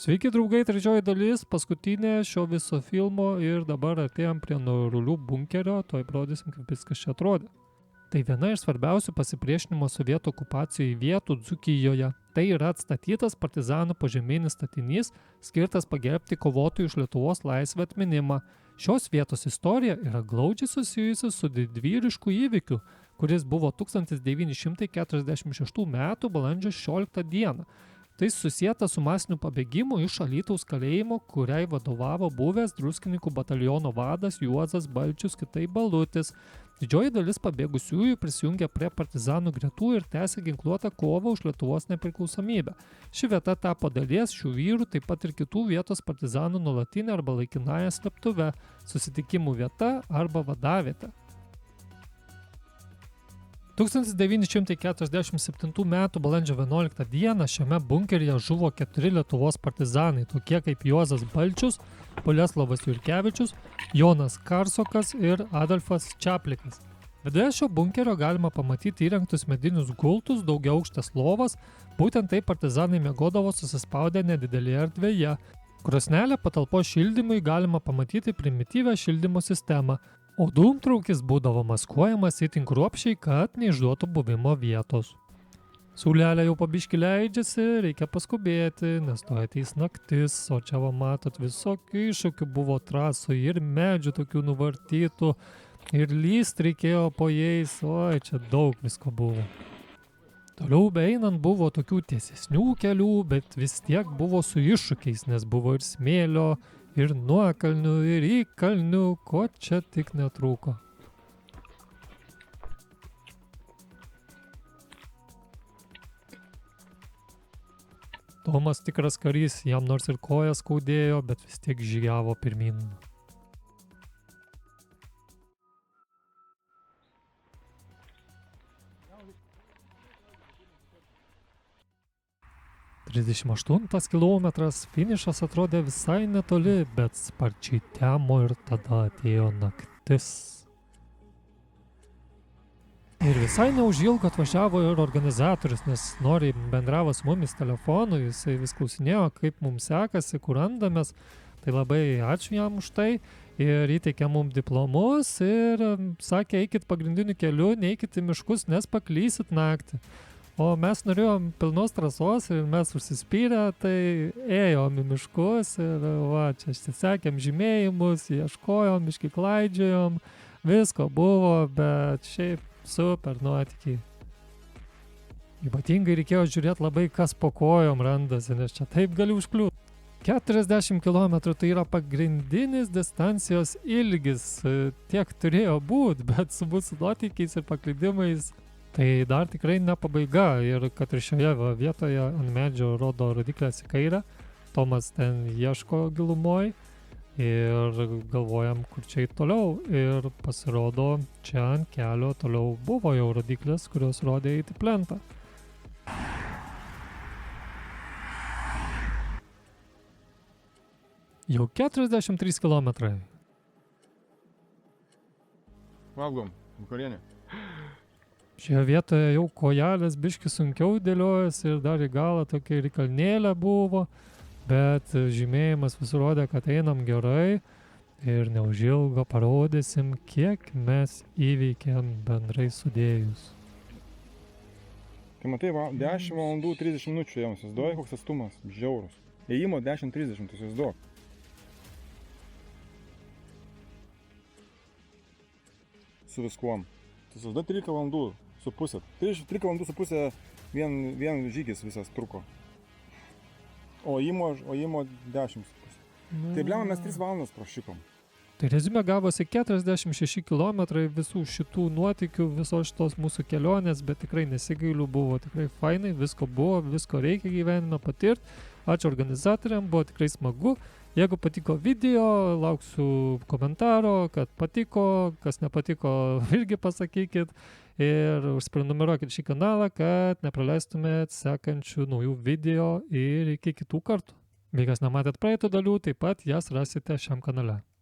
Sveiki draugai, trečioji dalis, paskutinė šio viso filmo ir dabar artėjom prie Norulių bunkerio, toj parodysim, kaip viskas čia atrodė. Tai viena iš svarbiausių pasipriešinimo sovietų okupacijai vietų Dzūkijoje. Tai yra atstatytas partizanų požeminis statinys, skirtas pagerbti kovotojų už Lietuvos laisvę atminimą. Šios vietos istorija yra glaudžiai susijusi su didvyrišku įvykiu, kuris buvo 1946 m. balandžio 16 d. Tai susieta su masiniu pabėgimu iš Alytaus kalėjimo, kuriai vadovavo buvęs Druskininkų bataliono vadas Juozas Balčius, kitaip Balutis. Didžioji dalis pabėgusiųjų prisijungė prie partizanų gretų ir tęsė ginkluotą kovą už Lietuvos nepriklausomybę. Ši vieta tapo dalies šių vyrų, taip pat ir kitų vietos partizanų nuolatinė arba laikinąja slėptuve, susitikimų vieta arba vadavietė. 1947 m. balandžio 11 d. šiame bunkeryje žuvo 4 Lietuvos partizanai, tokie kaip Juozas Balčius, Boleslovas Jurkevičius, Jonas Karsokas ir Adolfas Čaplikas. Viduje šio bunkerio galima pamatyti įrengtus medinius gultus, daugiaaukštes lovas, būtent taip partizanai miegodavo susispaudę nedidelėje erdvėje. Krosnelė patalpos šildymui galima pamatyti primityvią šildymo sistemą, o dūmtraukis būdavo maskuojamas itin kruopščiai, kad neišduotų buvimo vietos. Saulelė jau pabiški leidžiasi, reikia paskubėti, nes to ateis naktis, o čia va matot visokių iššūkių buvo trasoje ir medžių tokių nuvartytų, ir lyst reikėjo po jais, oi, čia daug visko buvo. Toliau beeinant buvo tokių tiesesnių kelių, bet vis tiek buvo su iššūkiais, nes buvo ir smėlio, ir nuokalnių, ir įkalnių, ko čia tik netrūko. Tomas tikras karys, jam nors ir kojas skaudėjo, bet vis tiek žygiavo pirmyn. ...38 kilometras, finišas atrodė visai netoli, bet sparčiai temo ir tada atėjo naktis. Ir visai neužilgo atvažiavo ir organizatorius, nes noriai bendravo su mumis telefonu, jisai vis klausinėjo, kaip mums sekasi, kur randamės. Tai labai ačiū jam už tai ir įteikė mums diplomus ir sakė, eikit pagrindiniu keliu, neikit į miškus, nes paklysit naktį. O mes norėjom pilnos trasos ir mes užsispyrę, tai ėjom į miškus ir va, čia sekėm žymėjimus, ieškojom, biškį klaidžiojom, visko buvo, bet šiaip super nuotykiai. Ypatingai reikėjo žiūrėti labai, kas po kojom randasi, nes čia taip gali užkliūti. 40 km tai yra pagrindinis distancijos ilgis, tiek turėjo būti, bet su mūsų nuotykiais ir paklydimais tai dar tikrai ne pabaiga ir kad ir šioje vietoje ant medžio rodo rodiklės į kairę, Tomas ten ieško gilumoj ir galvojam, kur čia eit toliau ir pasirodo, čia ant kelio toliau buvo jau rodiklės, kurios rodė eiti plentą. Jau 43 kilometrai. Valgom, vakarienė. Šioje vietoje jau kojelės biški sunkiau dėliojasi ir dar į galą tokia ir kalnėlė buvo, bet žymėjimas visur rodė, kad einam gerai ir neužilgo parodysim, kiek mes įveikėm bendrai sudėjus. Tai matai, 10 valandų 30 minučių ėjom, įsivaizduoji, koks atstumas, žiaurus. Ėjimo 10:30, įsivaizduok. Su viskuom. Tai įsivaizduoji 13 valandų su pusė. 3 valandų su pusė vien žygis visas truko. O ėjimo 10 su pusė. Tai blema mes 3 valandas prašykom. Tai reziumė gavosi 46 km visų šitų nuotykių, visos šitos mūsų kelionės, bet tikrai nesigailiu, buvo tikrai fainai, visko buvo, visko reikia gyvenime patirti. Ačiū organizatoriam, buvo tikrai smagu. Jeigu patiko video, lauksiu komentaro, kad patiko, kas nepatiko, irgi pasakykit. Ir užsiprenumeruokit šį kanalą, kad nepraleistumėt sekančių naujų video ir iki kitų kartų. Bei kas nematėt praeitų dalių, taip pat jas rasite šiam kanale.